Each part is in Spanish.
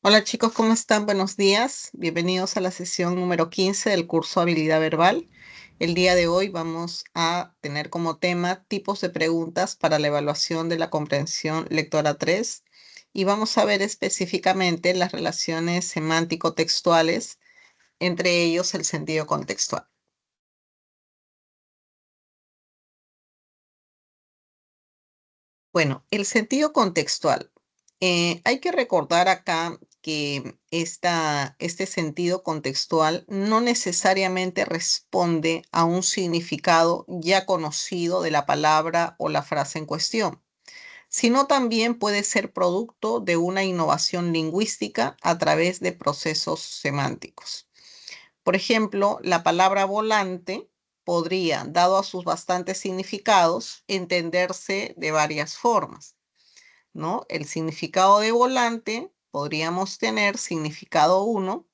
Hola chicos, ¿cómo están? Buenos días. Bienvenidos a la sesión número 15 del curso Habilidad Verbal. El día de hoy vamos a tener como tema tipos de preguntas para la evaluación de la comprensión lectora 3 y vamos a ver específicamente las relaciones semántico-textuales, entre ellos el sentido contextual. Bueno, el sentido contextual. Hay que recordar acá que este sentido contextual no necesariamente responde a un significado ya conocido de la palabra o la frase en cuestión, sino también puede ser producto de una innovación lingüística a través de procesos semánticos. Por ejemplo, la palabra volante podría, dado a sus bastantes significados, entenderse de varias formas, ¿no? El significado de volante podríamos tener significado uno,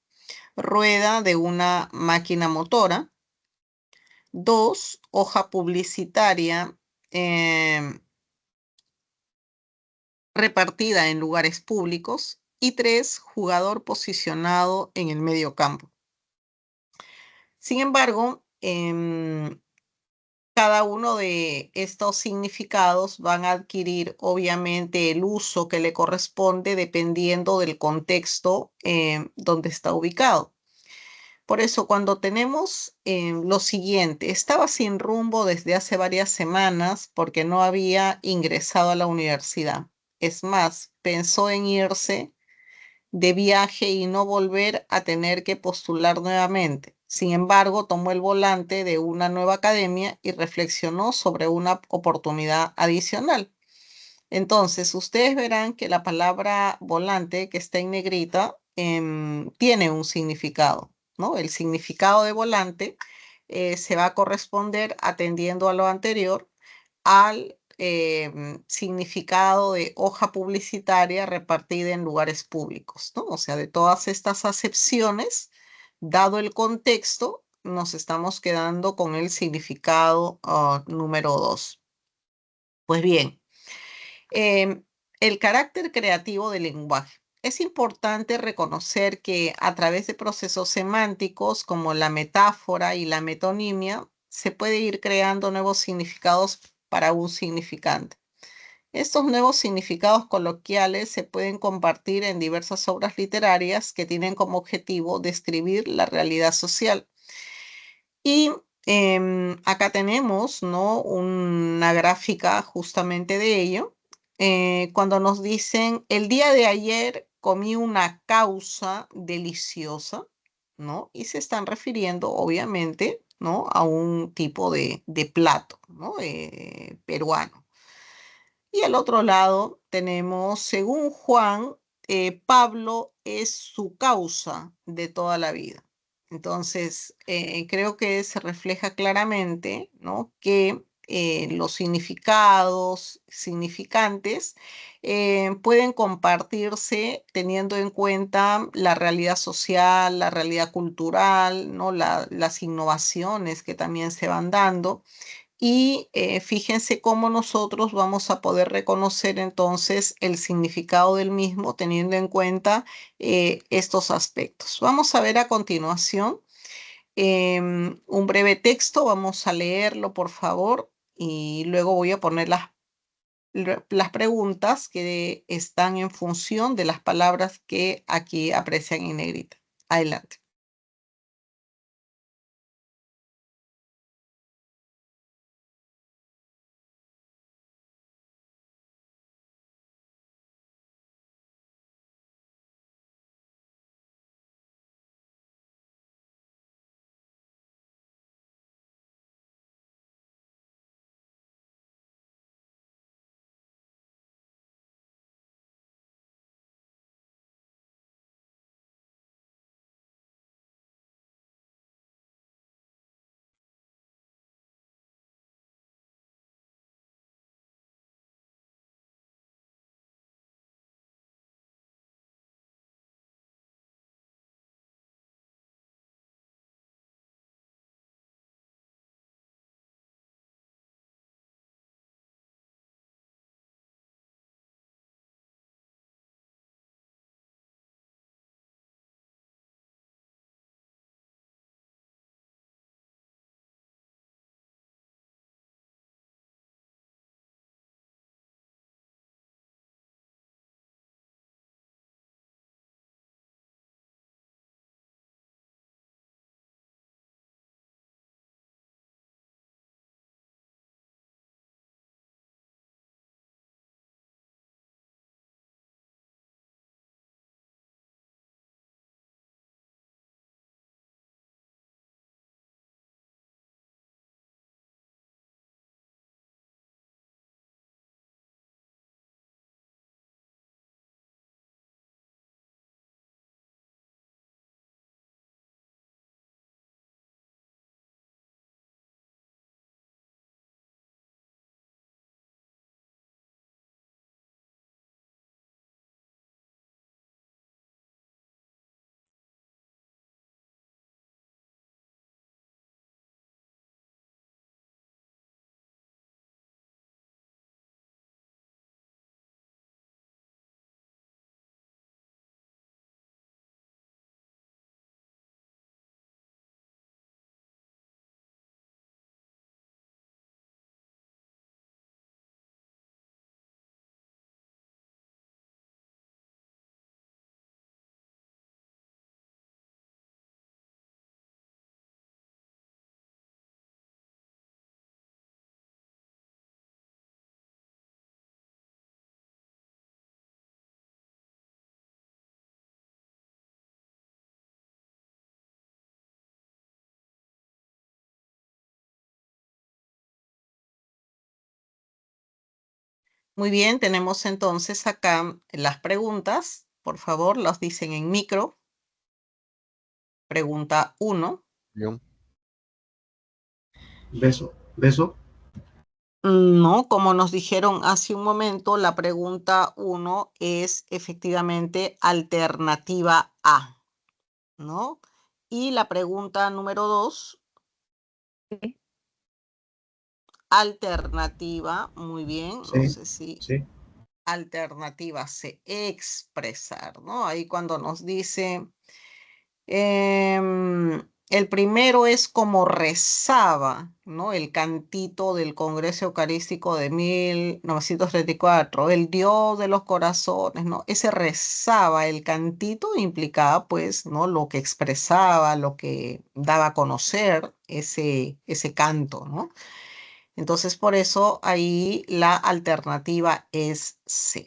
rueda de una máquina motora; dos, hoja publicitaria em, repartida en lugares públicos; y tres, jugador posicionado en el medio campo. Sin embargo, cada uno de estos significados van a adquirir obviamente el uso que le corresponde dependiendo del contexto donde está ubicado. Por eso, cuando tenemos lo siguiente: estaba sin rumbo desde hace varias semanas porque no había ingresado a la universidad. Es más, pensó en irse de viaje y no volver a tener que postular nuevamente. Sin embargo, tomó el volante de una nueva academia y reflexionó sobre una oportunidad adicional. Entonces, ustedes verán que la palabra volante, que está en negrita, tiene un significado, ¿no? El significado de volante se va a corresponder, atendiendo a lo anterior, al significado de hoja publicitaria repartida en lugares públicos, ¿no? O sea, de todas estas acepciones, dado el contexto, nos estamos quedando con el significado número 2. Pues bien, em, el carácter creativo del lenguaje. Es importante reconocer que a través de procesos semánticos como la metáfora y la metonimia se puede ir creando nuevos significados para un significante. Estos nuevos significados coloquiales se pueden compartir en diversas obras literarias que tienen como objetivo describir la realidad social. Y acá tenemos, ¿no?, una gráfica justamente de ello. Cuando nos dicen: el día de ayer comí una causa deliciosa, ¿no? Y se están refiriendo, obviamente, ¿no?, a un tipo de plato, ¿no?, peruano. Y al otro lado tenemos: según Juan, Pablo es su causa de toda la vida. Entonces, creo que se refleja claramente, ¿no?, que los significados, significantes, pueden compartirse teniendo en cuenta la realidad social, la realidad cultural, ¿no?, las innovaciones que también se van dando. Y fíjense cómo nosotros vamos a poder reconocer entonces el significado del mismo teniendo en cuenta estos aspectos. Vamos a ver a continuación un breve texto. Vamos a leerlo, por favor, y luego voy a poner las preguntas que están en función de las palabras que aquí aprecian en negrita. Adelante. Muy bien, tenemos entonces acá las preguntas. Por favor, las dicen en micro. Pregunta 1. Bien. Beso, beso, No, como nos dijeron hace un momento, la pregunta 1 es efectivamente alternativa A, ¿no? Y la pregunta número 2, Sí. alternativa, muy bien, no sí, sé si sí, alternativa C, expresar, ¿no? Ahí cuando nos dice, el primero es como rezaba, ¿no? El cantito del Congreso Eucarístico de 1934, el Dios de los corazones, ¿no? Ese rezaba, el cantito implicaba, pues, ¿no? Lo que expresaba, lo que daba a conocer ese canto, ¿no? Entonces, por eso ahí la alternativa es C.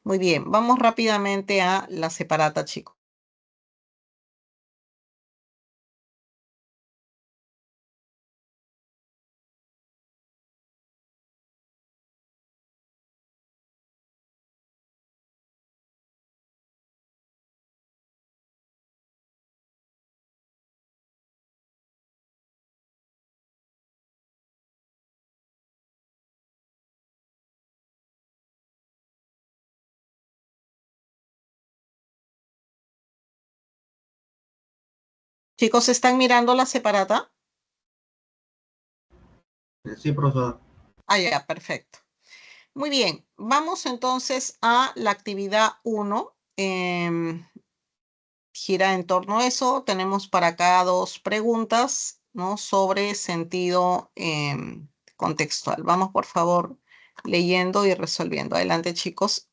Muy bien, vamos rápidamente a la separata, chicos. Chicos, ¿están mirando la separata? sí, profesora. Ah, ya, perfecto. Muy bien, vamos entonces a la actividad 1. Gira en torno a eso. Tenemos para acá dos preguntas, ¿no? Sobre sentido contextual. Vamos, por favor, leyendo y resolviendo. Adelante, chicos.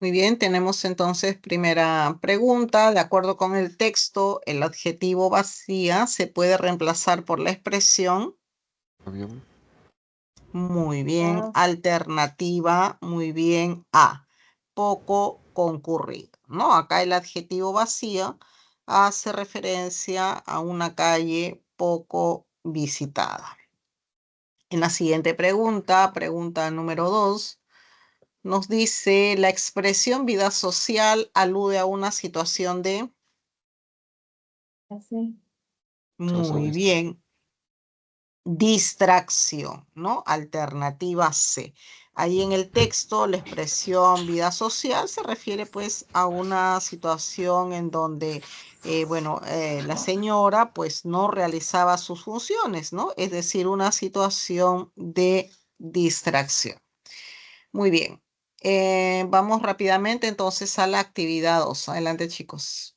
Muy bien, tenemos entonces primera pregunta. De acuerdo con el texto, el adjetivo vacía se puede reemplazar por la expresión. Avión. Muy bien. Ah. Alternativa, muy bien. A, poco concurrido, ¿no? Acá el adjetivo vacía hace referencia a una calle poco visitada. En la siguiente pregunta, pregunta número 2. Nos dice, la expresión vida social alude a una situación de... Así. Muy bien. Distracción, ¿no? Alternativa C. Ahí en el texto, la expresión vida social se refiere pues a una situación en donde, la señora pues no realizaba sus funciones, ¿no? Es decir, una situación de distracción. Muy bien. Vamos rápidamente entonces a la actividad 2. Adelante, chicos.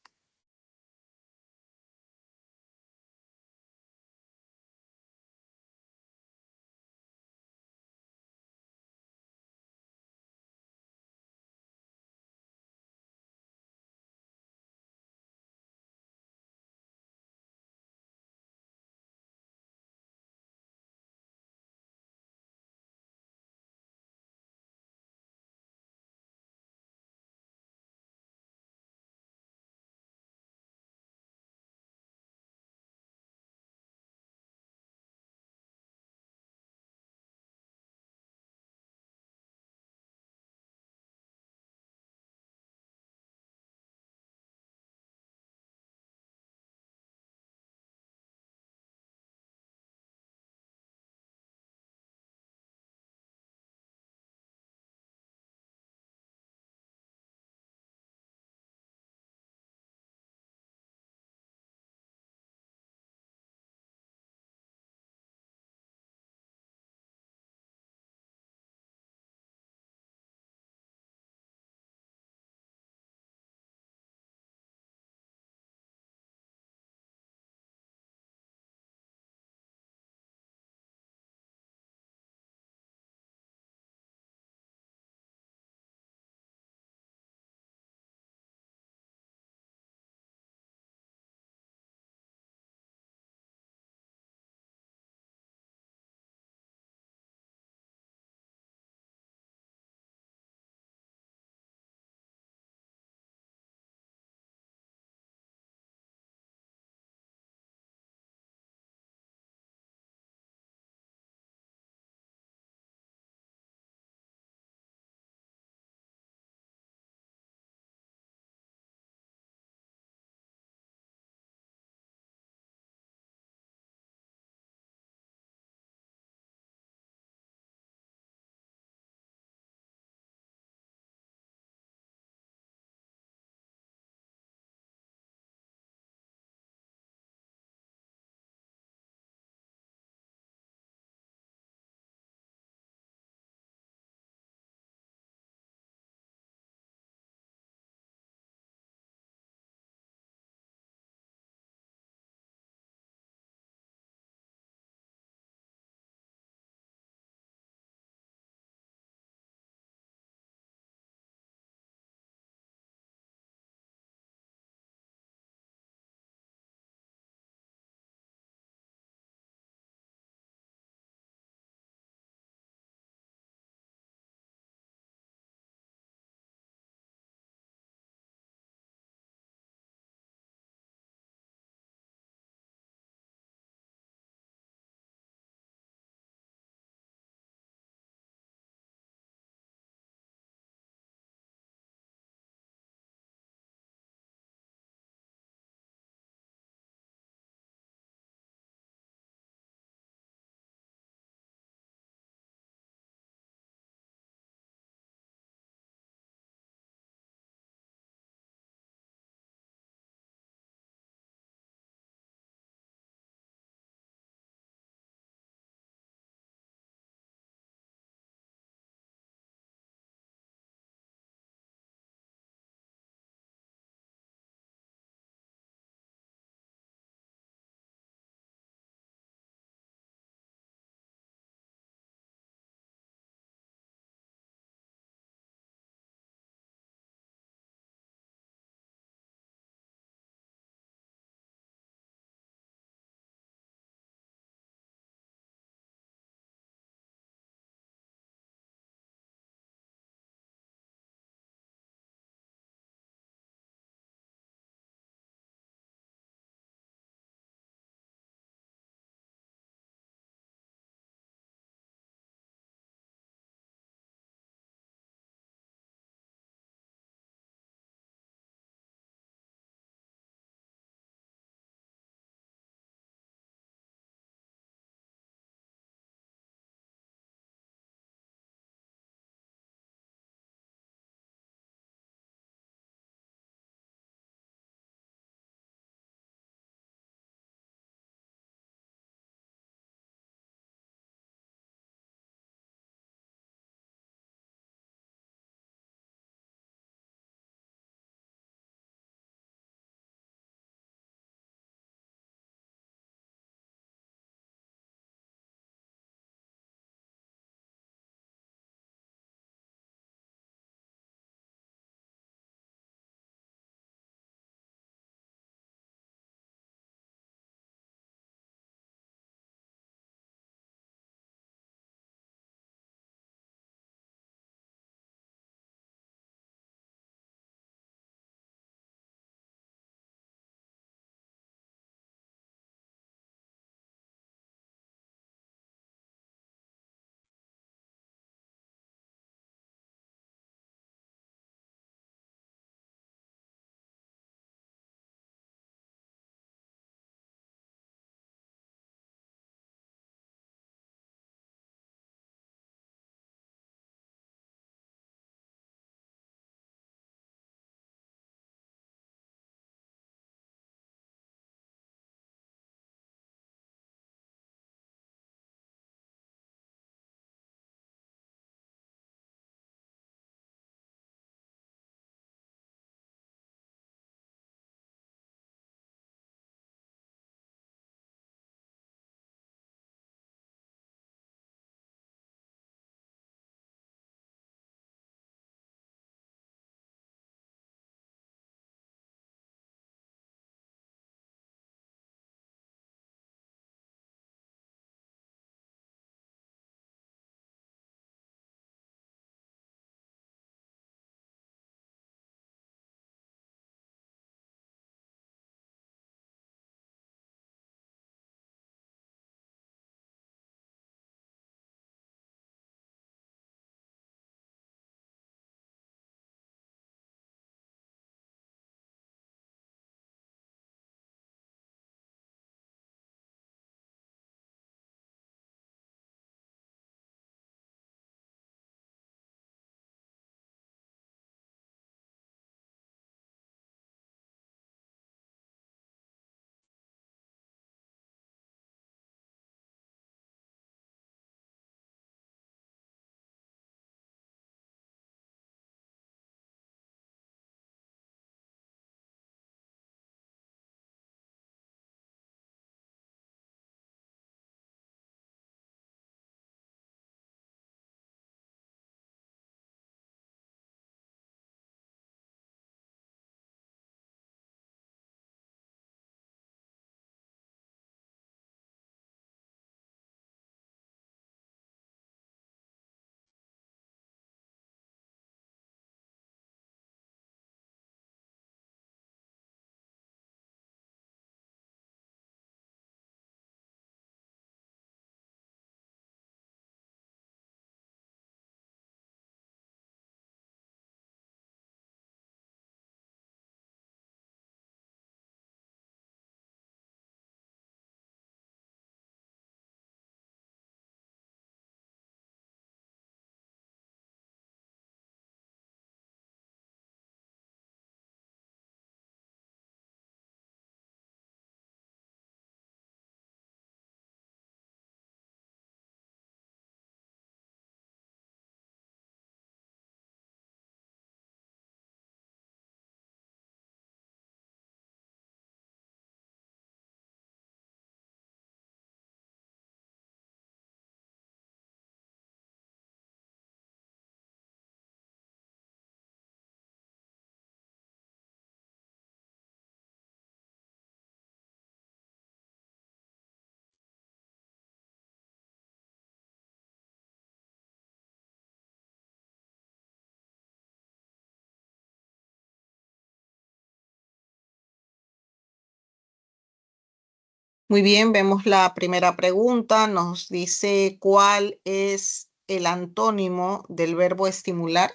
Muy bien, vemos la primera pregunta. Nos dice cuál es el antónimo del verbo estimular.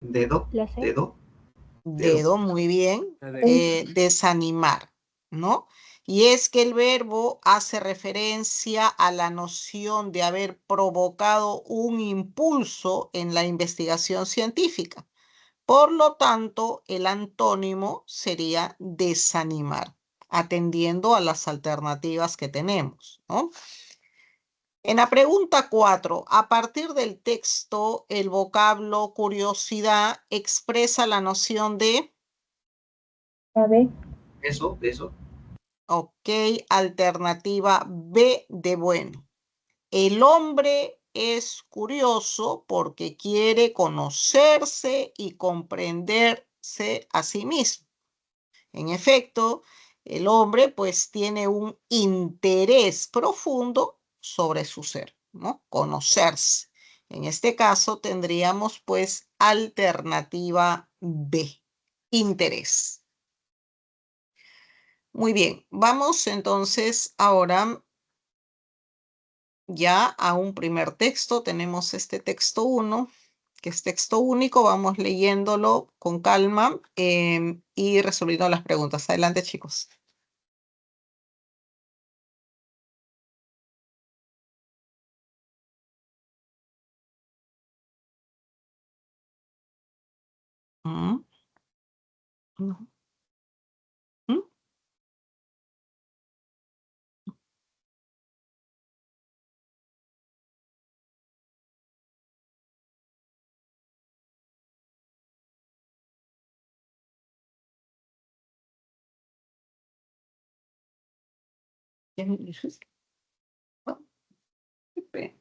Dedo, La C. dedo, dedo. Dedo, muy bien. La D. Desanimar, ¿no? Y es que el verbo hace referencia a la noción de haber provocado un impulso en la investigación científica. Por lo tanto, el antónimo sería desanimar, atendiendo a las alternativas que tenemos, ¿no? En la pregunta 4, a partir del texto, el vocablo curiosidad expresa la noción de, La B. Beso, beso. ok, alternativa B de bueno. El hombre es curioso porque quiere conocerse y comprenderse a sí mismo. En efecto, el hombre pues tiene un interés profundo sobre su ser, ¿no? Conocerse. En este caso tendríamos pues alternativa B, interés. Muy bien, vamos entonces ahora ya a un primer texto. Tenemos este texto 1, que es texto único. Vamos leyéndolo con calma y resolviendo las preguntas. Adelante, chicos. Mm, no. Mm, ¿qué me dices? No, qué pena.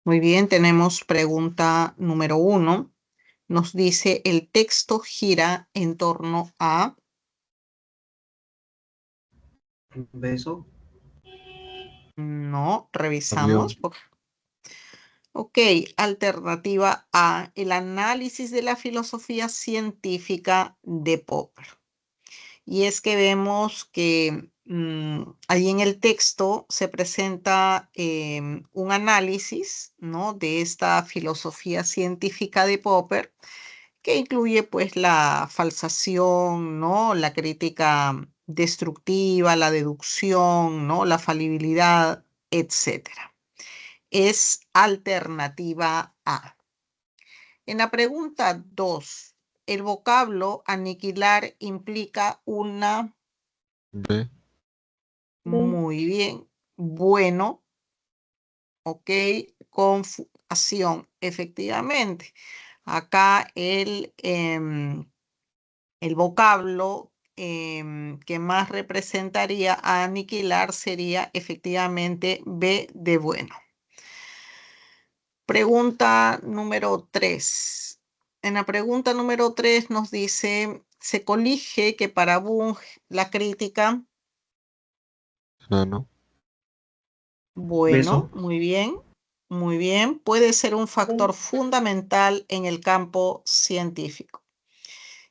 Muy bien, tenemos pregunta número 1. Nos dice, el texto gira en torno a... Un beso. No, Avión. revisamos. Ok, alternativa A, el análisis de la filosofía científica de Popper. Y es que vemos que ahí en el texto se presenta un análisis, ¿no?, de esta filosofía científica de Popper, que incluye pues la falsación, ¿no?, la crítica destructiva, la deducción, ¿no?, la falibilidad, etcétera. Es alternativa A. En la pregunta 2, el vocablo aniquilar implica una... B. Muy bien. Bueno, ok. Confusión, efectivamente. Acá el vocablo que más representaría a aniquilar sería efectivamente B de bueno. Pregunta número 3. En la pregunta número 3 nos dice, se colige que para Bunge la crítica, Enano. bueno, Beso. muy bien, puede ser un factor fundamental en el campo científico.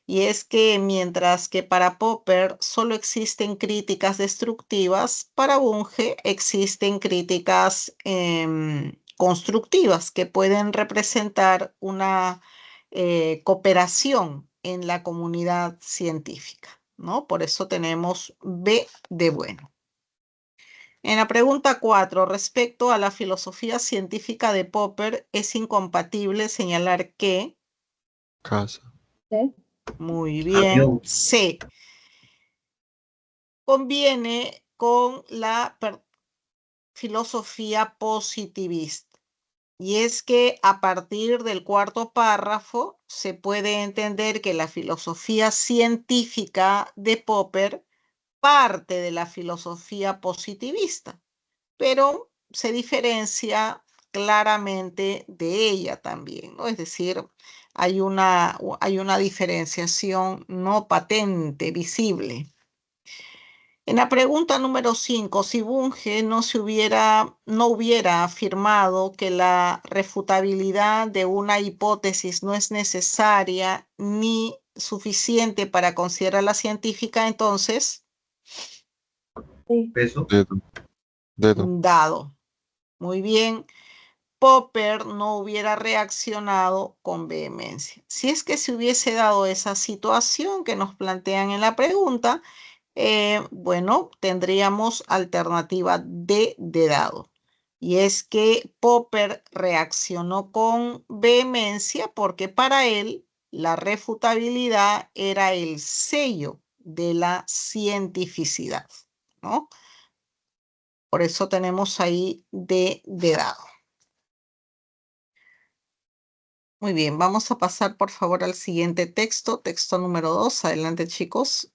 Y es que mientras que para Popper solo existen críticas destructivas, para Bunge existen críticas constructivas que pueden representar una cooperación en la comunidad científica, ¿no? Por eso tenemos B de bueno. En la pregunta 4, respecto a la filosofía científica de Popper, es incompatible señalar que... Casa. C. Muy bien. Avión. C. Conviene con la filosofía positivista. Y es que a partir del cuarto párrafo se puede entender que la filosofía científica de Popper parte de la filosofía positivista, pero se diferencia claramente de ella también, ¿no? Es decir, hay una diferenciación no patente, visible. En la pregunta número 5, si Bunge no hubiera afirmado que la refutabilidad de una hipótesis no es necesaria ni suficiente para considerarla científica, entonces, Sí. Beso. Dedo. Dedo. dado. Muy bien. Popper no hubiera reaccionado con vehemencia. Si es que se hubiese dado esa situación que nos plantean en la pregunta, bueno, tendríamos alternativa D de dado. Y es que Popper reaccionó con vehemencia porque para él la refutabilidad era el sello de la cientificidad, ¿no? Por eso tenemos ahí D de dado. Muy bien, vamos a pasar por favor al siguiente texto, texto número 2. Adelante, chicos.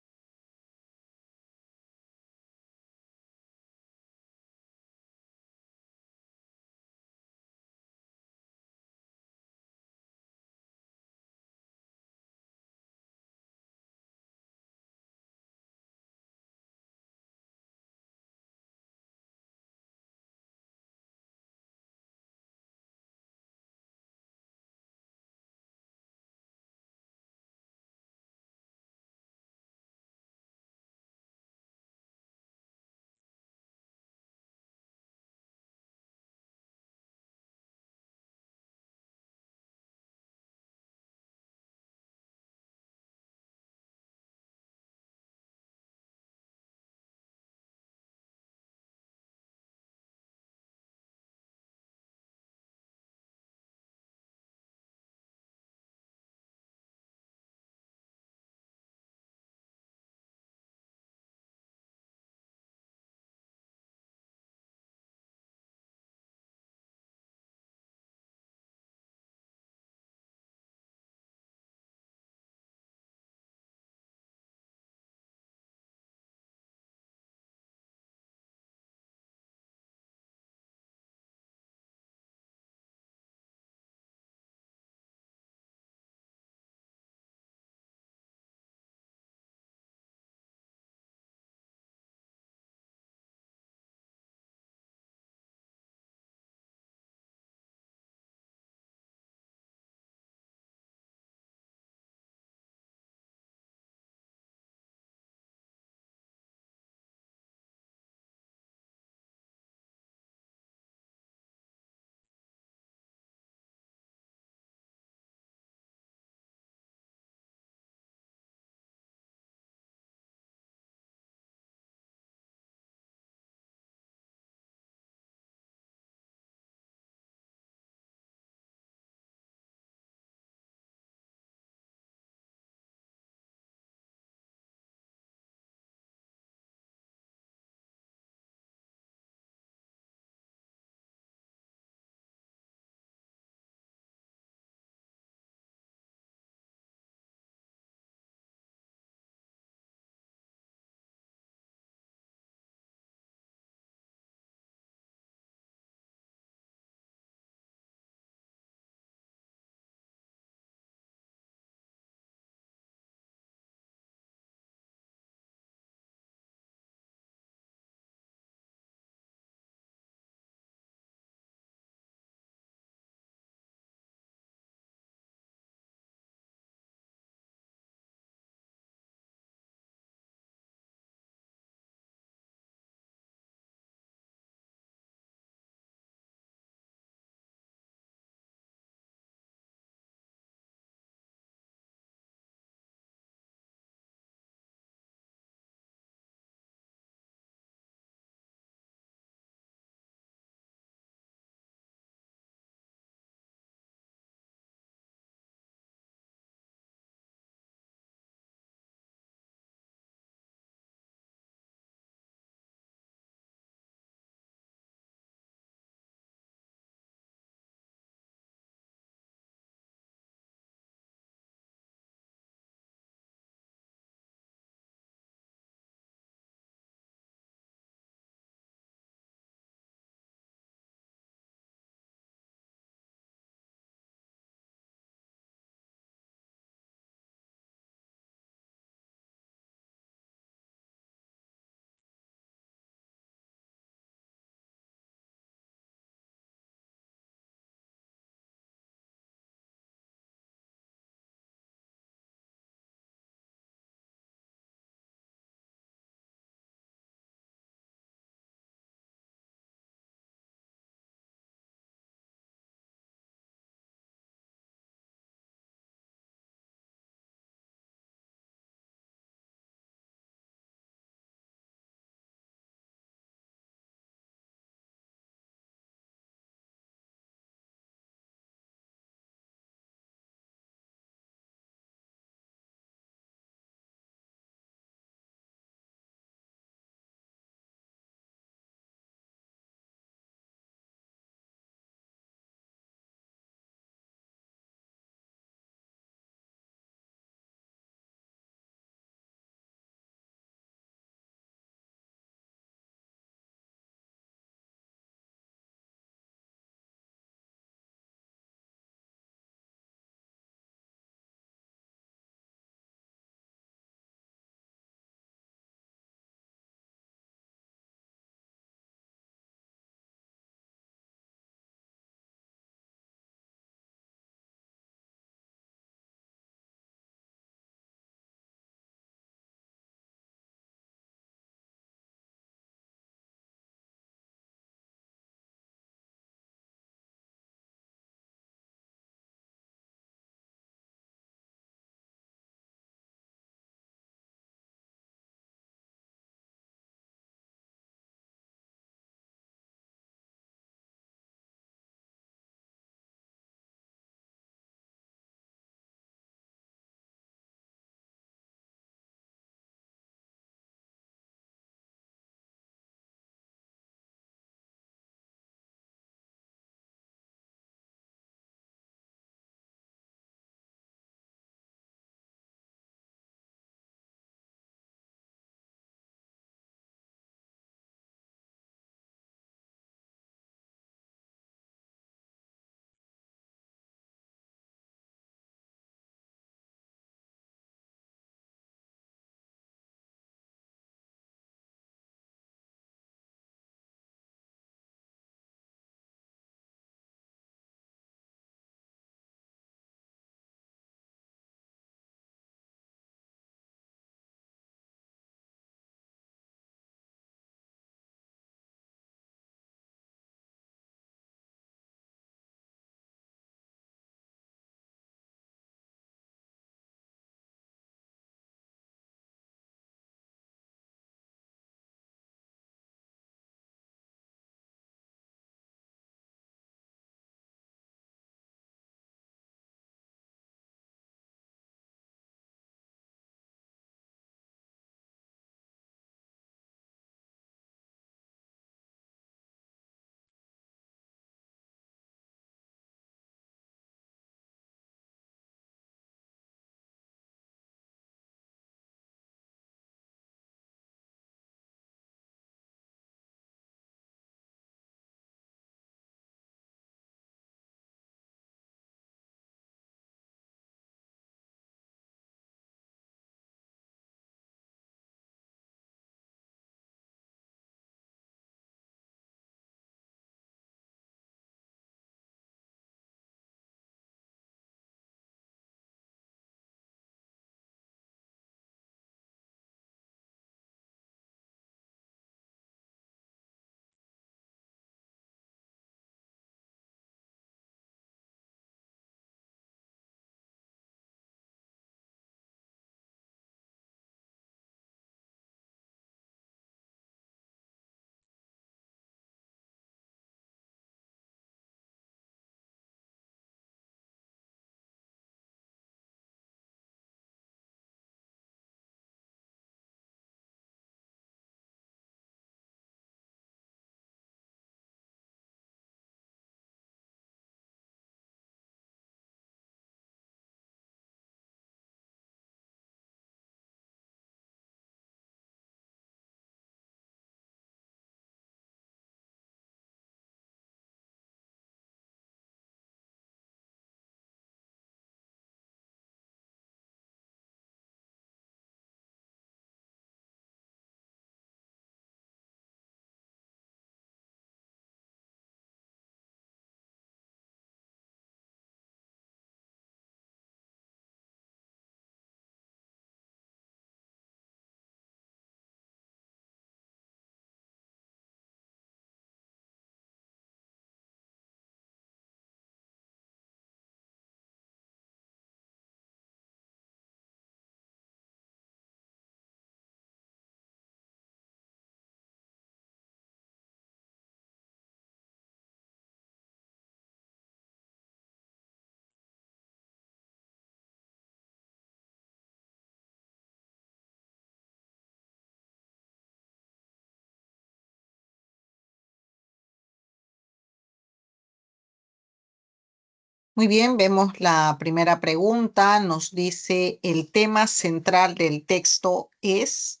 Muy bien, vemos la primera pregunta. Nos dice, el tema central del texto es...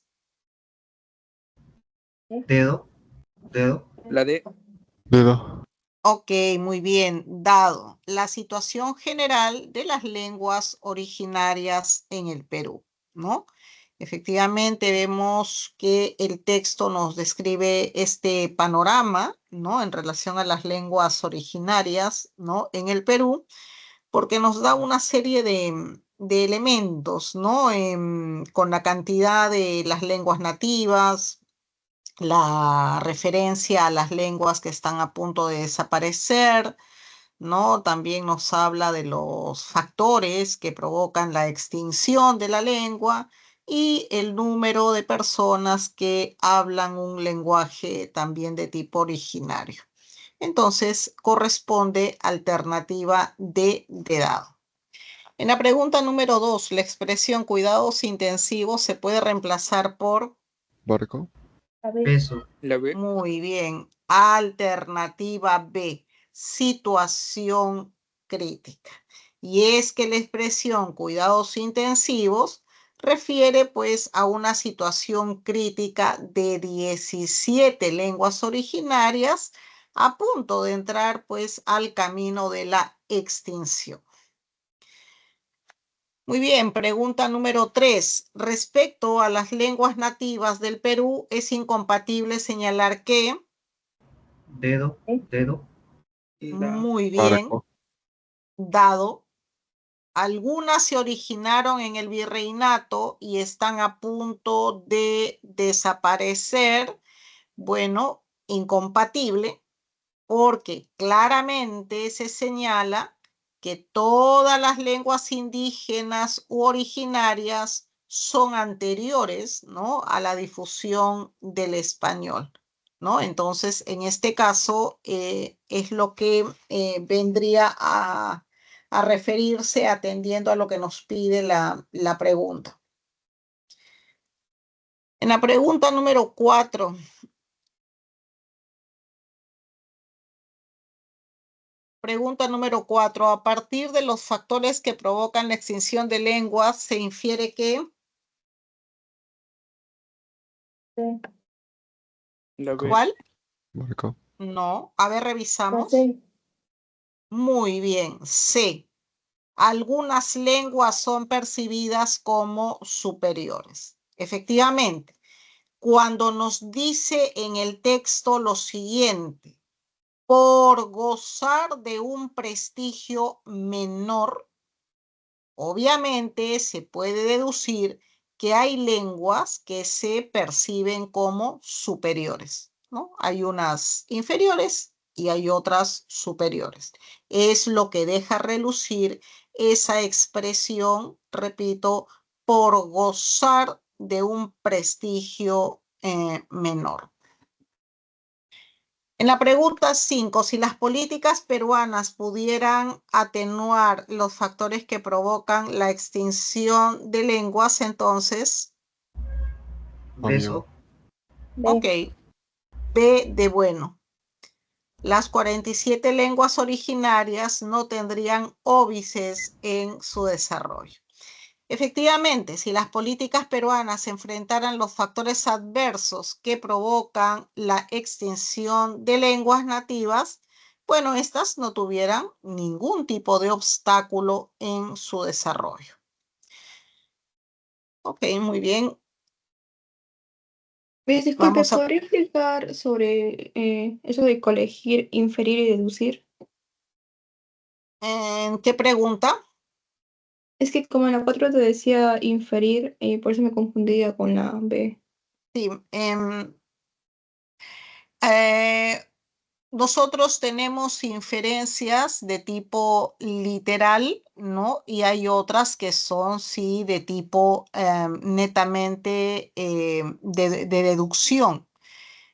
Dedo. Dedo. La D. Dedo. Ok, muy bien, dado la situación general de las lenguas originarias en el Perú, ¿no? Efectivamente, vemos que el texto nos describe este panorama, ¿no? En relación a las lenguas originarias, ¿no? En el Perú, porque nos da una serie de elementos, ¿no? Con la cantidad de las lenguas nativas, la referencia a las lenguas que están a punto de desaparecer, ¿no? También nos habla de los factores que provocan la extinción de la lengua y el número de personas que hablan un lenguaje también de tipo originario. Entonces, corresponde alternativa D de dado. En la pregunta número 2, la expresión cuidados intensivos se puede reemplazar por... Barco. A ver, Peso. La B. Muy bien. Alternativa B, situación crítica. Y es que la expresión cuidados intensivos refiere pues a una situación crítica de 17 lenguas originarias a punto de entrar pues al camino de la extinción. Muy bien, pregunta número 3. Respecto a las lenguas nativas del Perú, es incompatible señalar que... Dedo. Dedo. La Muy bien, Barco. dado. Algunas se originaron en el virreinato y están a punto de desaparecer. Bueno, incompatible, porque claramente se señala que todas las lenguas indígenas u originarias son anteriores, ¿no?, a la difusión del español, ¿no? Entonces, en este caso, es lo que vendría a referirse atendiendo a lo que nos pide la pregunta. En la pregunta número 4, a partir de los factores que provocan la extinción de lenguas, se infiere que... C. La B. ¿Cuál? Barco. No. A ver, La revisamos. C. Muy bien. C. Algunas lenguas son percibidas como superiores. Efectivamente, cuando nos dice en el texto lo siguiente, por gozar de un prestigio menor, obviamente se puede deducir que hay lenguas que se perciben como superiores, ¿no? Hay unas inferiores y hay otras superiores. Es lo que deja relucir esa expresión, repito, por gozar de un prestigio menor. En la pregunta 5, si las políticas peruanas pudieran atenuar los factores que provocan la extinción de lenguas, entonces, Beso. B. ok, B de bueno. Las 47 lenguas originarias no tendrían óbices en su desarrollo. Efectivamente, si las políticas peruanas enfrentaran los factores adversos que provocan la extinción de lenguas nativas, bueno, estas no tuvieran ningún tipo de obstáculo en su desarrollo. Ok, muy bien. Disculpe, Vamos a... ¿podría explicar sobre eso de colegir, inferir y deducir? ¿En qué pregunta? Es que como en la 4 te decía inferir, por eso me confundía con la B. Sí, eh, nosotros tenemos inferencias de tipo literal, ¿no? Y hay otras que son, sí, de tipo netamente de deducción.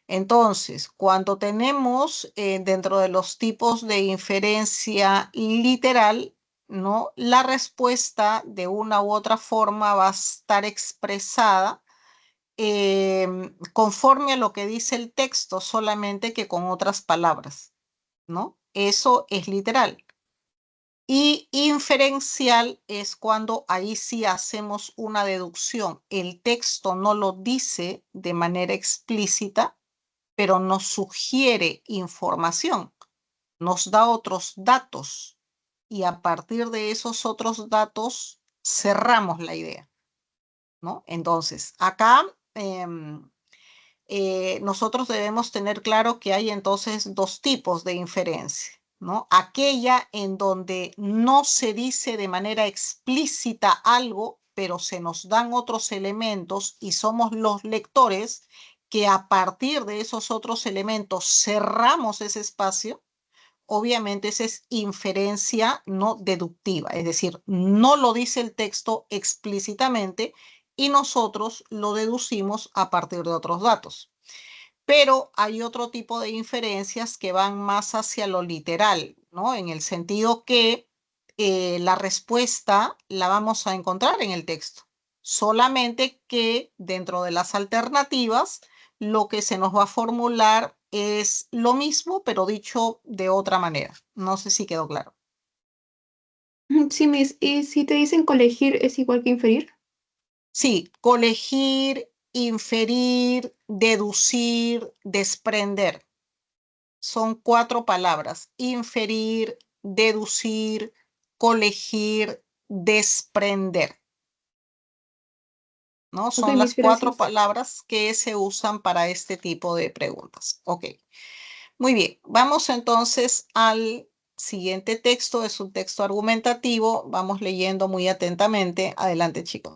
Entonces, cuando tenemos dentro de los tipos de inferencia literal, ¿no?, la respuesta de una u otra forma va a estar expresada conforme a lo que dice el texto, solamente que con otras palabras, ¿no? Eso es literal. Y inferencial es cuando ahí sí hacemos una deducción. El texto no lo dice de manera explícita, pero nos sugiere información, nos da otros datos y a partir de esos otros datos cerramos la idea, ¿no? Entonces, acá nosotros debemos tener claro que hay entonces dos tipos de inferencia, ¿no? Aquella en donde no se dice de manera explícita algo, pero se nos dan otros elementos y somos los lectores que a partir de esos otros elementos cerramos ese espacio. Obviamente esa es inferencia no deductiva, es decir, no lo dice el texto explícitamente y nosotros lo deducimos a partir de otros datos. Pero hay otro tipo de inferencias que van más hacia lo literal, ¿no? En el sentido que la respuesta la vamos a encontrar en el texto, solamente que dentro de las alternativas lo que se nos va a formular es lo mismo, pero dicho de otra manera. No sé si quedó claro. Sí, Miss, ¿y si te dicen colegir es igual que inferir? Sí, colegir, inferir, deducir, desprender. Son 4 palabras: inferir, deducir, colegir, desprender, ¿no? Ok, Son las Miss, 4 gracias. palabras que se usan para este tipo de preguntas. Ok, muy bien. Vamos entonces al siguiente texto. Es un texto argumentativo. Vamos leyendo muy atentamente. Adelante, chicos.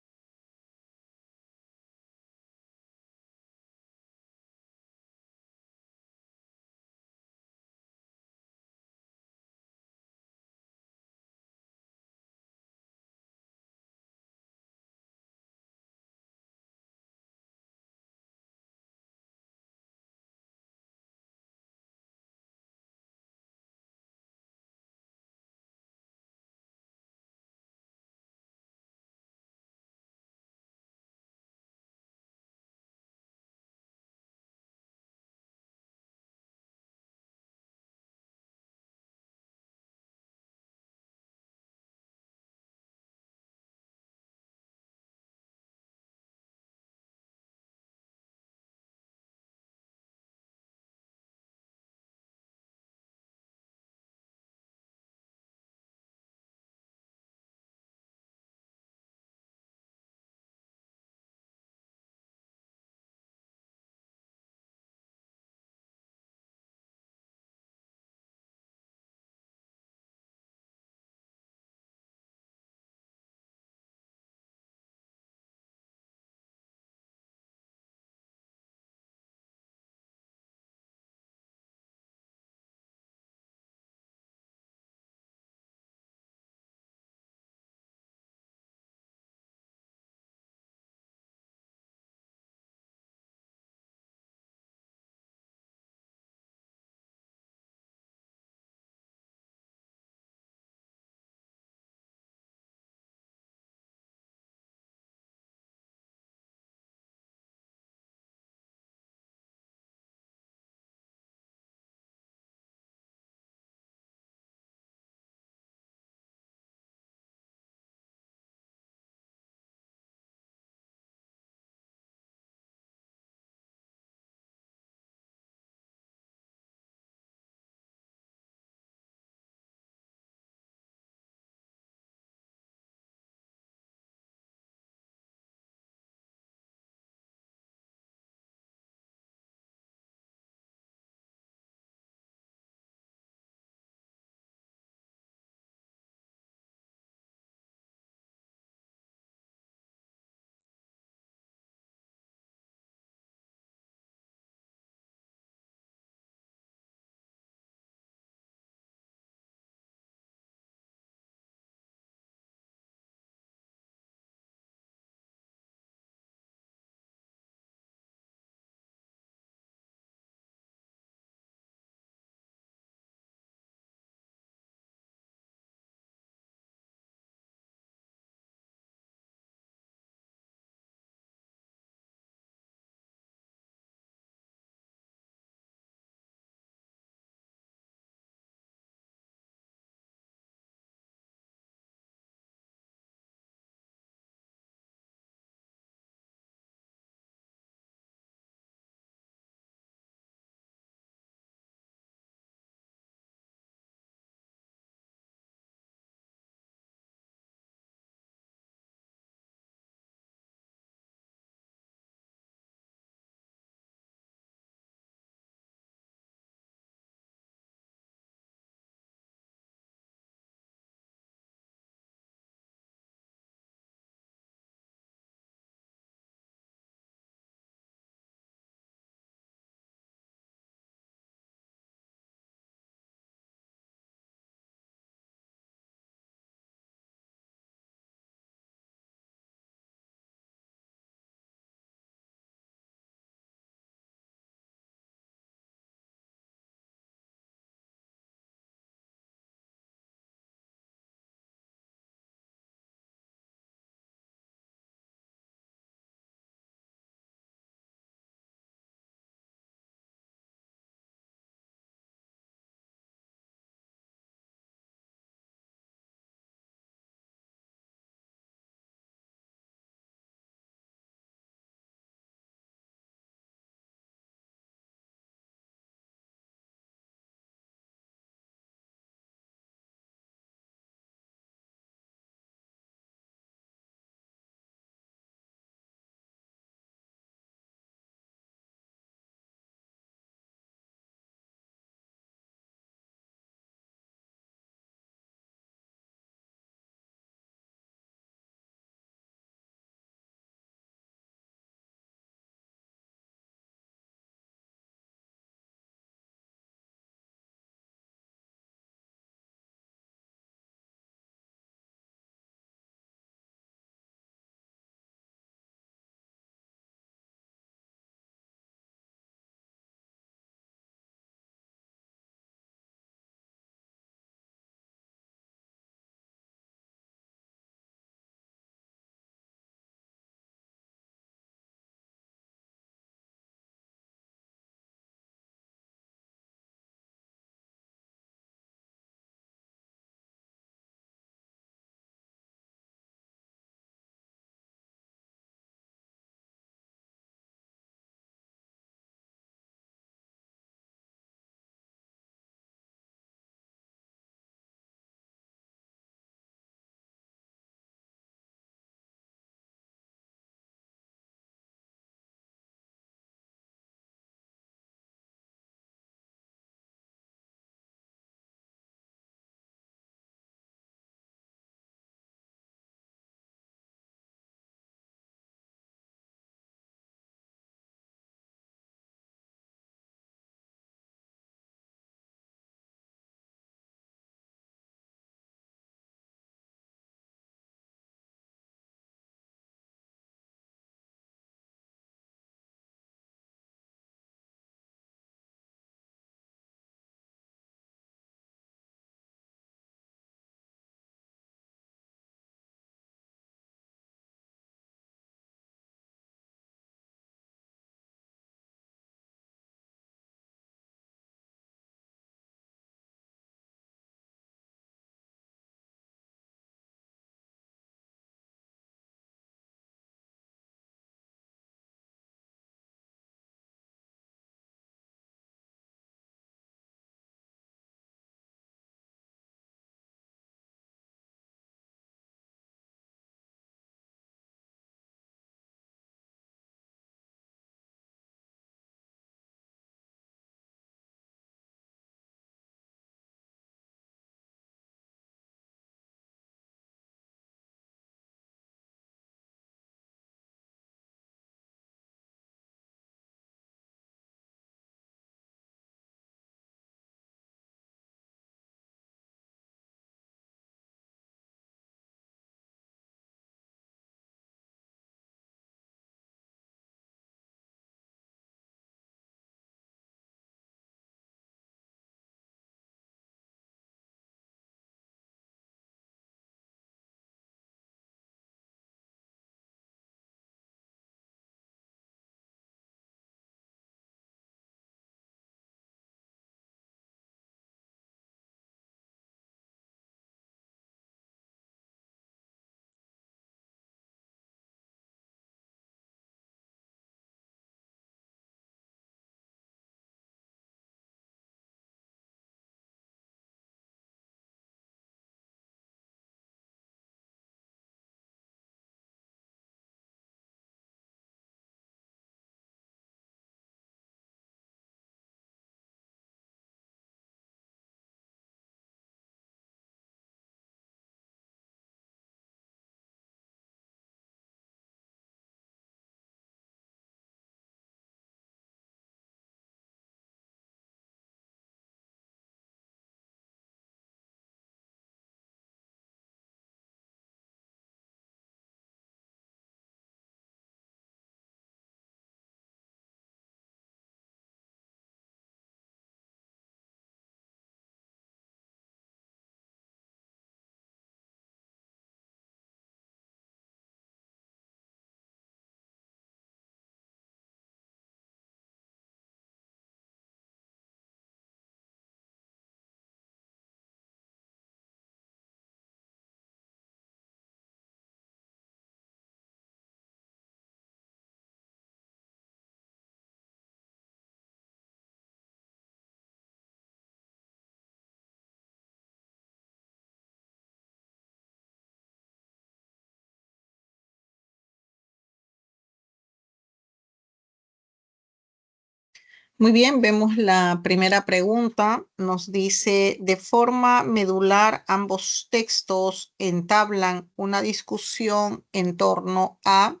Muy bien, vemos la primera pregunta. Nos dice, de forma medular, ambos textos entablan una discusión en torno a...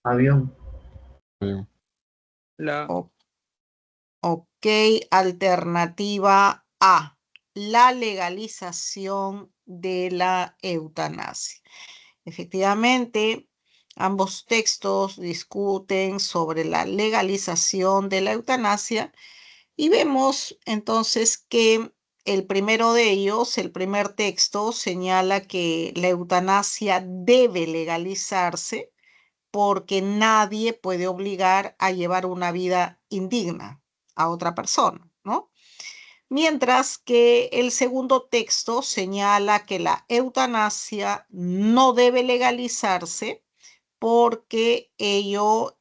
Avión. Avión. La. o- Ok, alternativa A, la legalización de la eutanasia. Efectivamente, ambos textos discuten sobre la legalización de la eutanasia y vemos entonces que el primero de ellos, el primer texto, señala que la eutanasia debe legalizarse porque nadie puede obligar a llevar una vida indigna a otra persona, ¿no? Mientras que el segundo texto señala que la eutanasia no debe legalizarse porque ello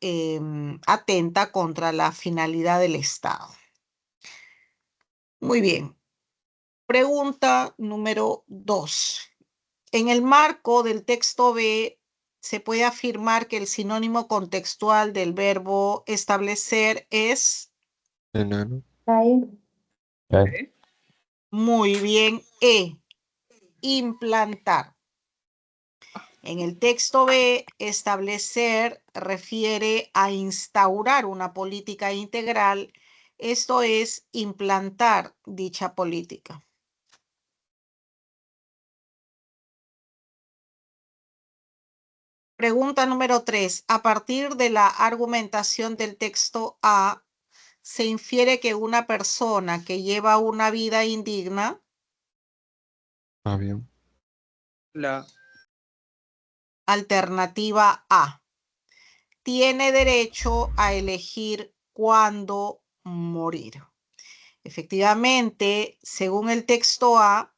atenta contra la finalidad del Estado. Muy bien. Pregunta número 2. En el marco del texto B, se puede afirmar que el sinónimo contextual del verbo establecer es... Enano. Muy bien, implantar. En el texto B, establecer refiere a instaurar una política integral, esto es, implantar dicha política. Pregunta número 3. A partir de la argumentación del texto A, se infiere que una persona que lleva una vida indigna... Avión. La. Alternativa A, tiene derecho a elegir cuándo morir. Efectivamente, según el texto A,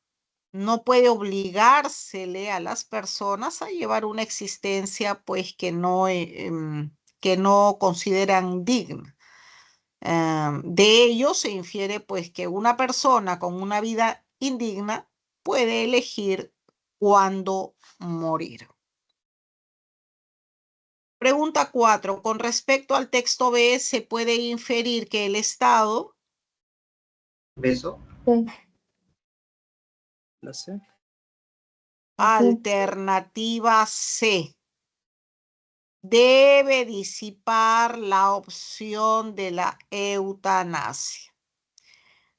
no puede obligársele a las personas a llevar una existencia pues que no consideran digna. De ello se infiere pues que una persona con una vida indigna puede elegir cuándo morir. Pregunta 4. Con respecto al texto B, se puede inferir que el Estado... Beso. La C. Alternativa C. Debe disipar la opción de la eutanasia.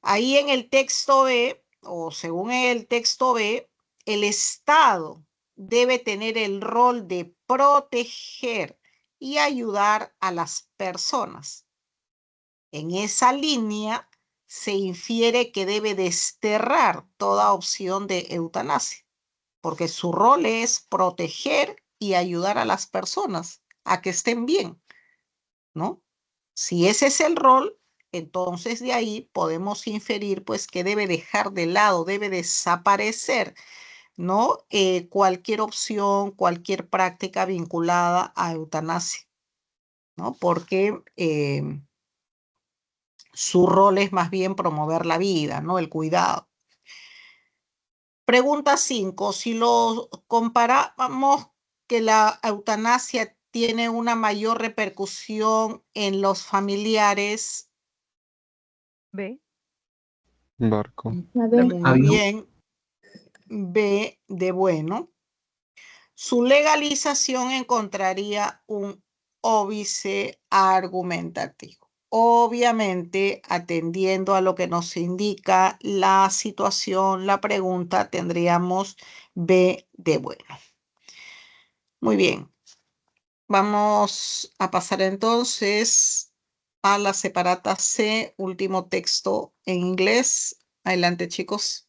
Ahí en el texto B, o según el texto B, el Estado debe tener el rol de proteger y ayudar a las personas. En esa línea se infiere que debe desterrar toda opción de eutanasia, porque su rol es proteger y ayudar a las personas a que estén bien, ¿no? Si ese es el rol, entonces de ahí podemos inferir pues que debe dejar de lado, debe desaparecer, ¿no? Cualquier opción, cualquier práctica vinculada a eutanasia, ¿no? Porque su rol es más bien promover la vida, ¿no? El cuidado. Pregunta 5. Si lo comparamos que la eutanasia tiene una mayor repercusión en los familiares. B. Barco. Muy Avión. bien. B de bueno. Su legalización encontraría un óbice argumentativo. Obviamente, atendiendo a lo que nos indica la situación, la pregunta, tendríamos B de bueno. Muy bien. Vamos a pasar entonces a la separata C, último texto en inglés. Adelante, chicos.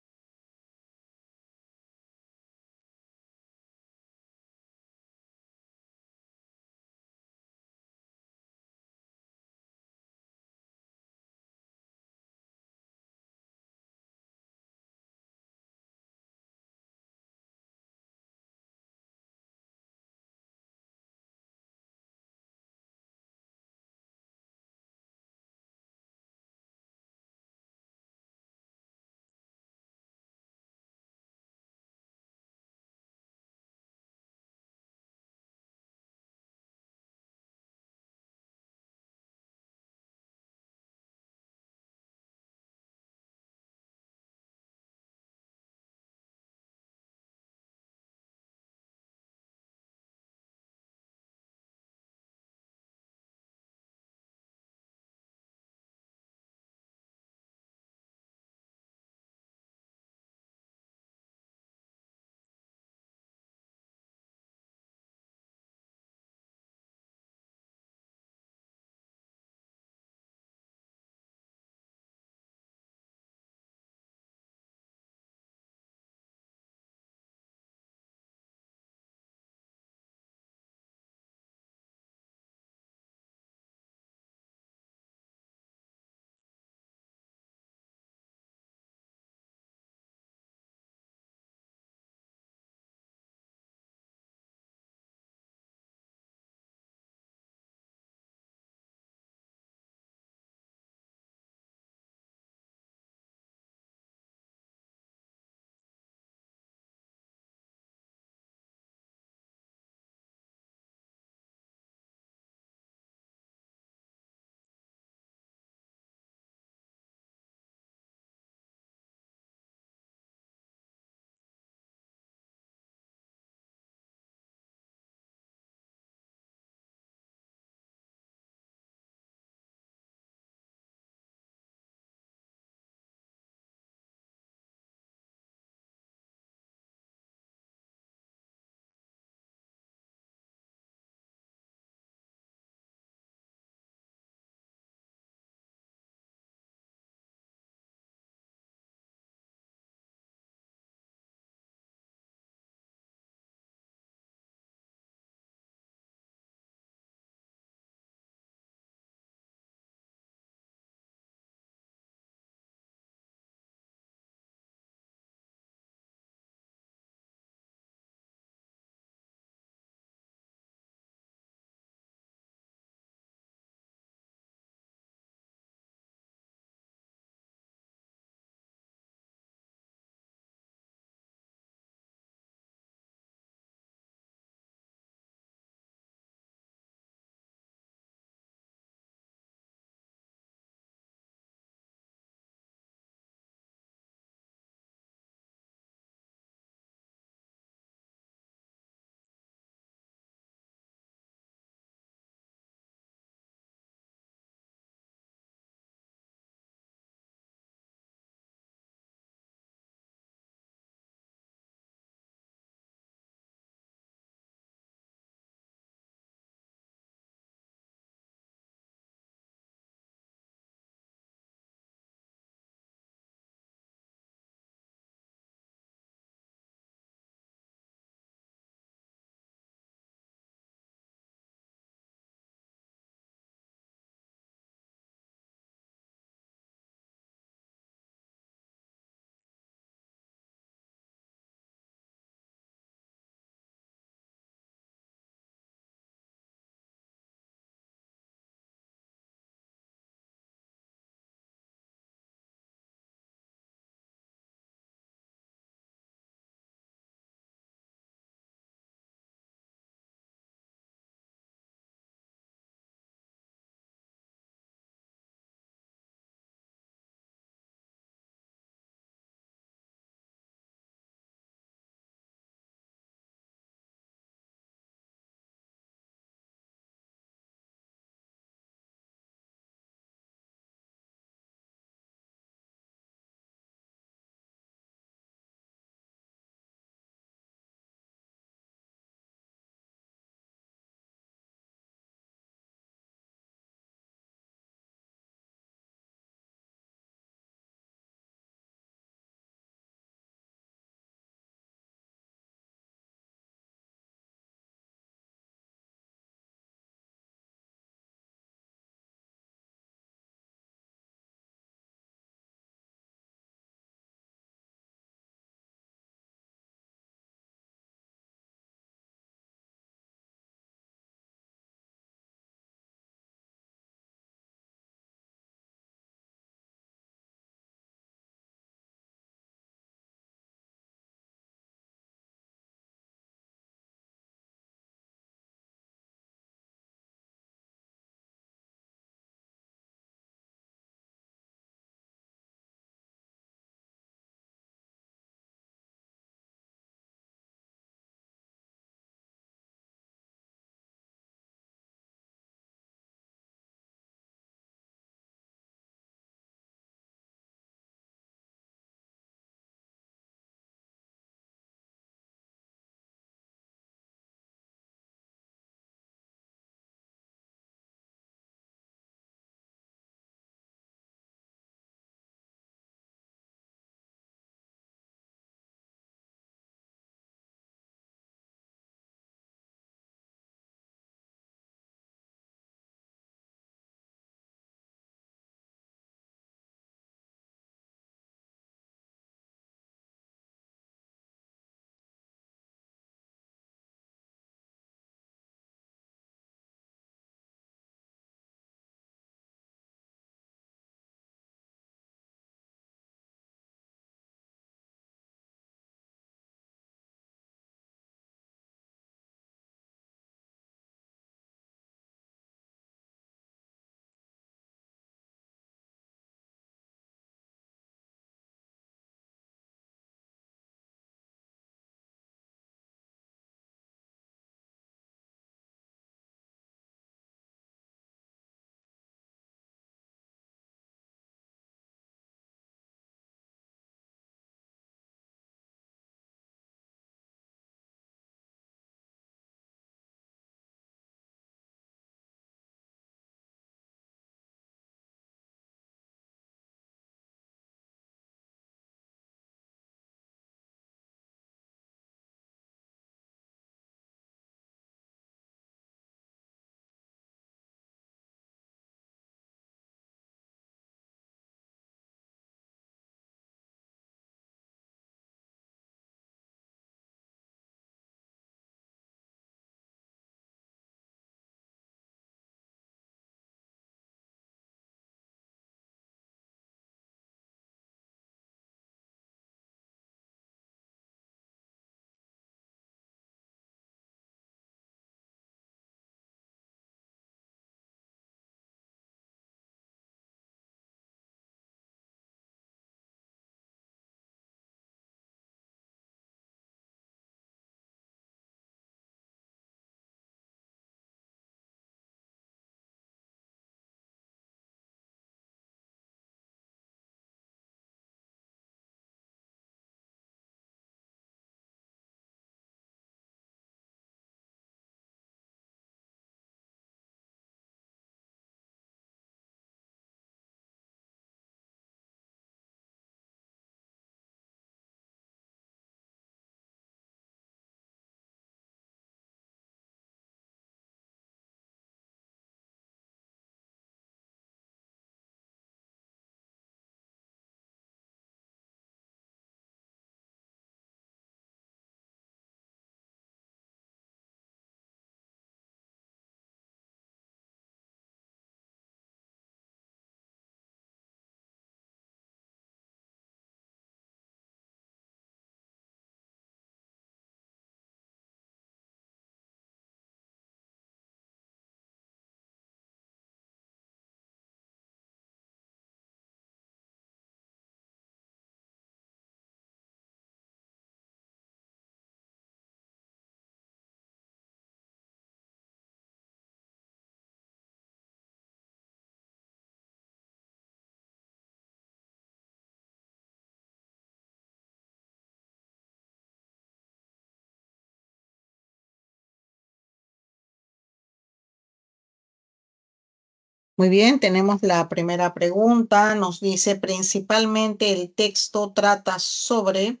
Muy bien, tenemos la primera pregunta. Nos dice, principalmente el texto trata sobre...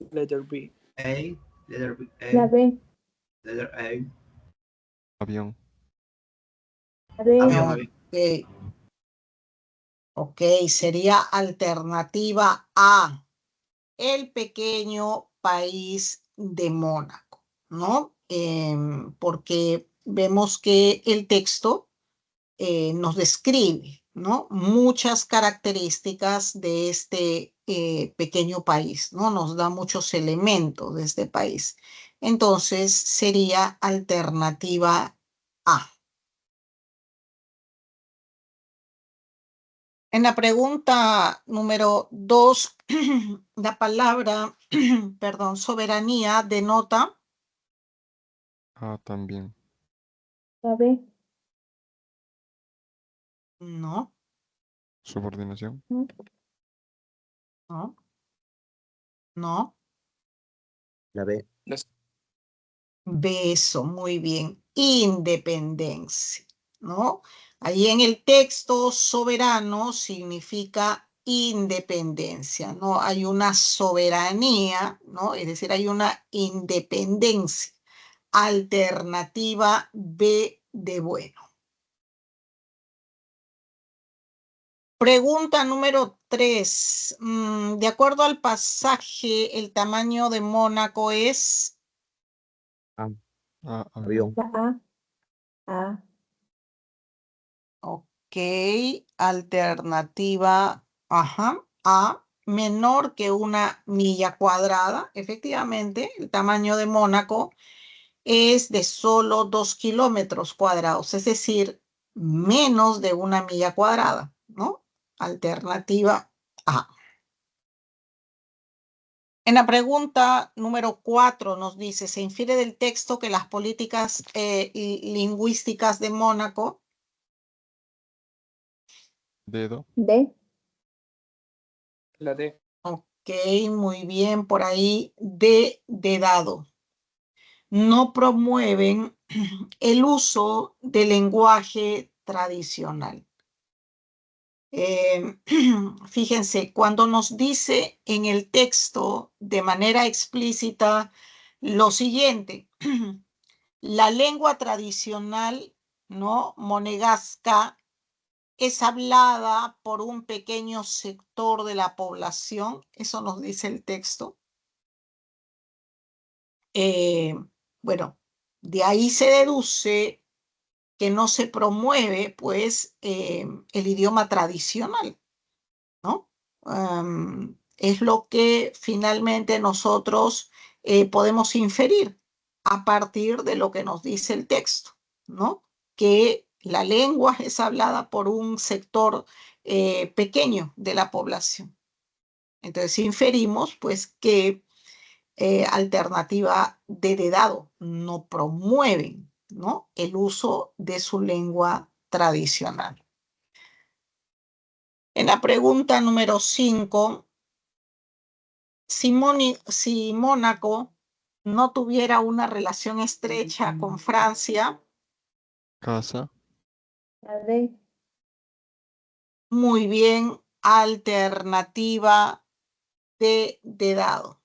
Letter B. A, letter B, La B. letter A. Avión. La B. Avión, No, avión. ok, sería alternativa A, el pequeño país de Mónaco, ¿no? Porque vemos que el texto nos describe, ¿no? Muchas características de este pequeño país, ¿no? Nos da muchos elementos de este país. Entonces sería alternativa A. En la pregunta número 2, la palabra, perdón, soberanía denota, A también. La B. no, Subordinación. No. no, no, La B. beso, muy bien, independencia, ¿no? Ahí en el texto, soberano significa independencia, ¿no? Hay una soberanía, ¿no? Es decir, hay una independencia. Alternativa B de bueno. Pregunta número 3. De acuerdo al pasaje, el tamaño de Mónaco es... Avión. La A. A. Ok, alternativa A, menor que 1 milla cuadrada. Efectivamente, el tamaño de Mónaco es de solo 2 kilómetros cuadrados, es decir, menos de 1 milla cuadrada, ¿no? Alternativa A. En la pregunta número 4 nos dice, se infiere del texto que las políticas lingüísticas de Mónaco... Dedo. D. La D. Ok, muy bien, por ahí de dado. No promueven el uso del lenguaje tradicional. Fíjense, cuando nos dice en el texto de manera explícita lo siguiente, la lengua tradicional, ¿no? Monegasca es hablada por un pequeño sector de la población, eso nos dice el texto. Bueno, de ahí se deduce que no se promueve, pues, el idioma tradicional, ¿no? Es lo que finalmente nosotros podemos inferir a partir de lo que nos dice el texto, ¿no? Que la lengua es hablada por un sector pequeño de la población. Entonces inferimos, pues, que alternativa de dado no promueven, ¿no? El uso de su lengua tradicional. En la pregunta número 5, si Mónaco no tuviera una relación estrecha con Francia, Casa. La D. muy bien, alternativa de dado.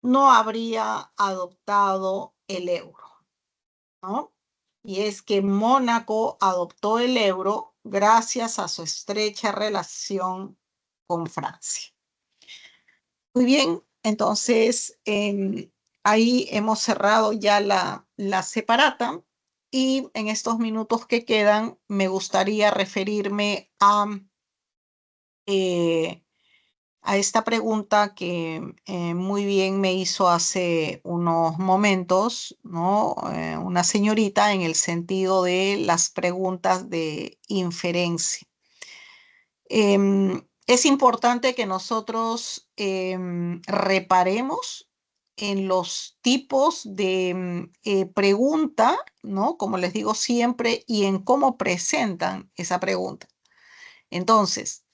No habría adoptado el euro, ¿no? Y es que Mónaco adoptó el euro gracias a su estrecha relación con Francia. Muy bien, entonces ahí hemos cerrado ya la separata y en estos minutos que quedan me gustaría referirme a esta pregunta que muy bien me hizo hace unos momentos, ¿no? Una señorita en el sentido de las preguntas de inferencia. Es importante que nosotros reparemos en los tipos de pregunta, ¿no? Como les digo siempre, y en cómo presentan esa pregunta. Entonces,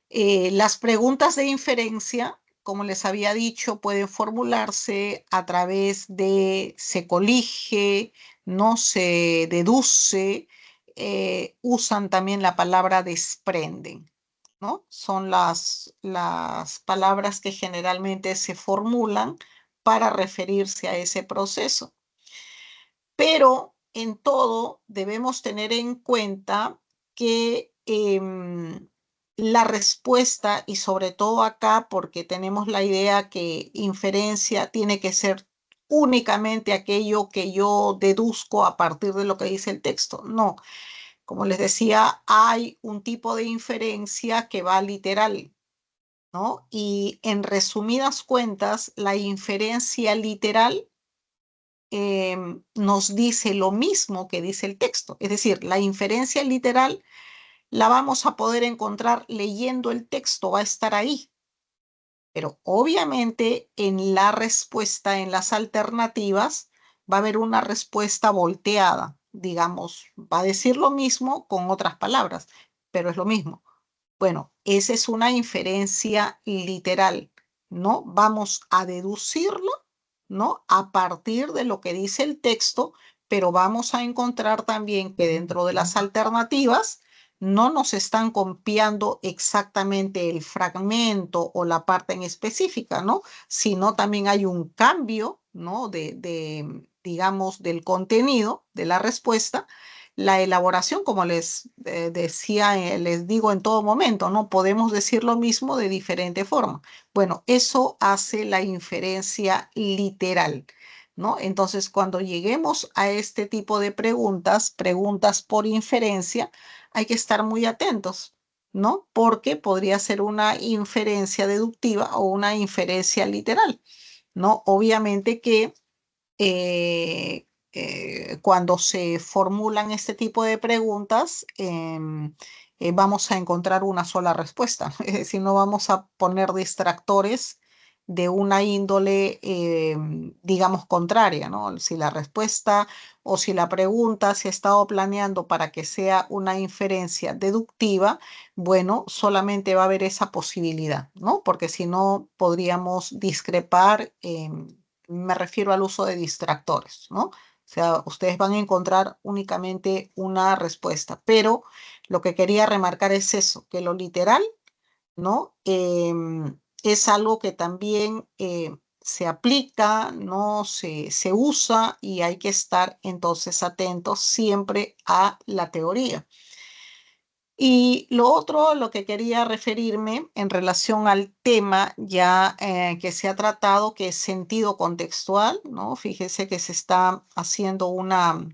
las preguntas de inferencia, como les había dicho, pueden formularse a través de se colige, no se deduce, usan también la palabra desprenden, ¿no? Son las palabras que generalmente se formulan para referirse a ese proceso. Pero en todo debemos tener en cuenta que la respuesta, y sobre todo acá, porque tenemos la idea que inferencia tiene que ser únicamente aquello que yo deduzco a partir de lo que dice el texto. No, como les decía, hay un tipo de inferencia que va literal, ¿no? Y en resumidas cuentas, la inferencia literal nos dice lo mismo que dice el texto. Es decir, la inferencia literal la vamos a poder encontrar leyendo el texto, va a estar ahí. Pero obviamente en la respuesta, en las alternativas, va a haber una respuesta volteada. Digamos, va a decir lo mismo con otras palabras, pero es lo mismo. Bueno, esa es una inferencia literal, ¿no? Vamos a deducirlo, ¿no? A partir de lo que dice el texto, pero vamos a encontrar también que dentro de las alternativas no nos están copiando exactamente el fragmento o la parte en específica, ¿no? Sino también hay un cambio, ¿no? Digamos, del contenido de la respuesta. La elaboración, como les decía, les digo en todo momento, ¿no? Podemos decir lo mismo de diferente forma. Bueno, eso hace la inferencia literal, ¿no? Entonces, cuando lleguemos a este tipo de preguntas, preguntas por inferencia, hay que estar muy atentos, ¿no? Porque podría ser una inferencia deductiva o una inferencia literal, ¿no? Obviamente que cuando se formulan este tipo de preguntas, vamos a encontrar una sola respuesta. Es decir, no vamos a poner distractores de una índole, digamos, contraria, ¿no? Si la respuesta o si la pregunta se ha estado planeando para que sea una inferencia deductiva, bueno, solamente va a haber esa posibilidad, ¿no? Porque si no, podríamos discrepar. Me refiero al uso de distractores, ¿no? O sea, ustedes van a encontrar únicamente una respuesta, pero lo que quería remarcar es eso, que lo literal, ¿no? Es algo que también se aplica, ¿no? Se usa y hay que estar entonces atentos siempre a la teoría. Y lo otro, lo que quería referirme en relación al tema ya que se ha tratado, que es sentido contextual, ¿no? Fíjese que se está haciendo una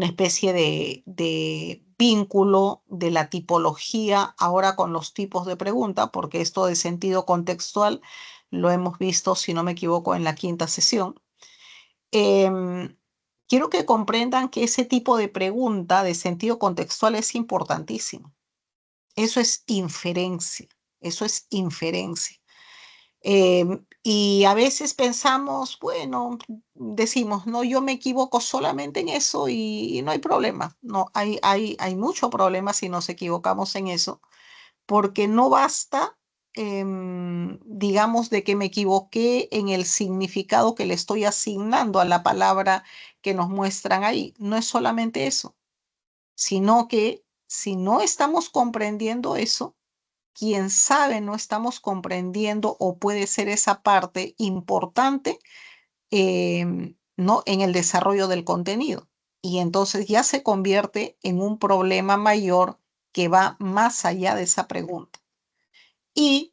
especie de vínculo de la tipología ahora con los tipos de pregunta, porque esto de sentido contextual lo hemos visto, si no me equivoco, en la quinta sesión. Quiero que comprendan que ese tipo de pregunta de sentido contextual es importantísimo. Eso es inferencia, eso es inferencia. Y a veces pensamos, bueno, decimos, no, yo me equivoco solamente en eso y no hay problema. No, hay mucho problema si nos equivocamos en eso, porque no basta, digamos, de que me equivoqué en el significado que le estoy asignando a la palabra que nos muestran ahí. No es solamente eso, sino que si no estamos comprendiendo eso, quién sabe, no estamos comprendiendo o puede ser esa parte importante, ¿no? En el desarrollo del contenido. Y entonces ya se convierte en un problema mayor que va más allá de esa pregunta. Y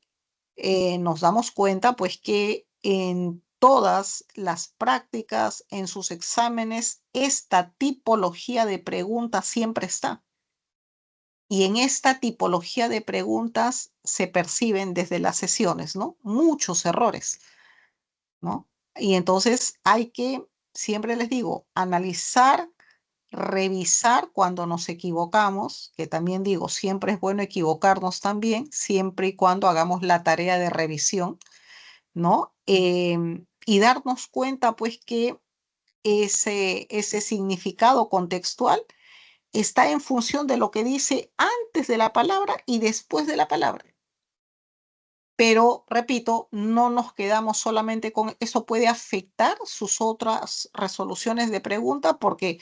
nos damos cuenta pues que en todas las prácticas, en sus exámenes, esta tipología de preguntas siempre está. Y en esta tipología de preguntas se perciben desde las sesiones, ¿no? Muchos errores, ¿no? Y entonces hay que, siempre les digo, analizar, revisar cuando nos equivocamos, que también digo, siempre es bueno equivocarnos también, siempre y cuando hagamos la tarea de revisión, ¿no? Y darnos cuenta, pues, que ese significado contextual está en función de lo que dice antes de la palabra y después de la palabra. Pero, repito, no nos quedamos solamente con eso, puede afectar sus otras resoluciones de pregunta porque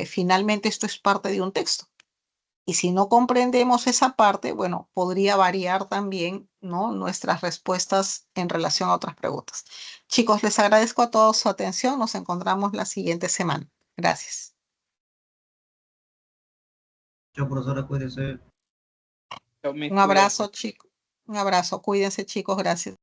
finalmente esto es parte de un texto. Y si no comprendemos esa parte, bueno, podría variar también, ¿no?, nuestras respuestas en relación a otras preguntas. Chicos, les agradezco a todos su atención. Nos encontramos la siguiente semana. Gracias. Chao, profesora, cuídese. Chao, Miss, Un abrazo, chicos. Un abrazo. Cuídense, chicos. Gracias.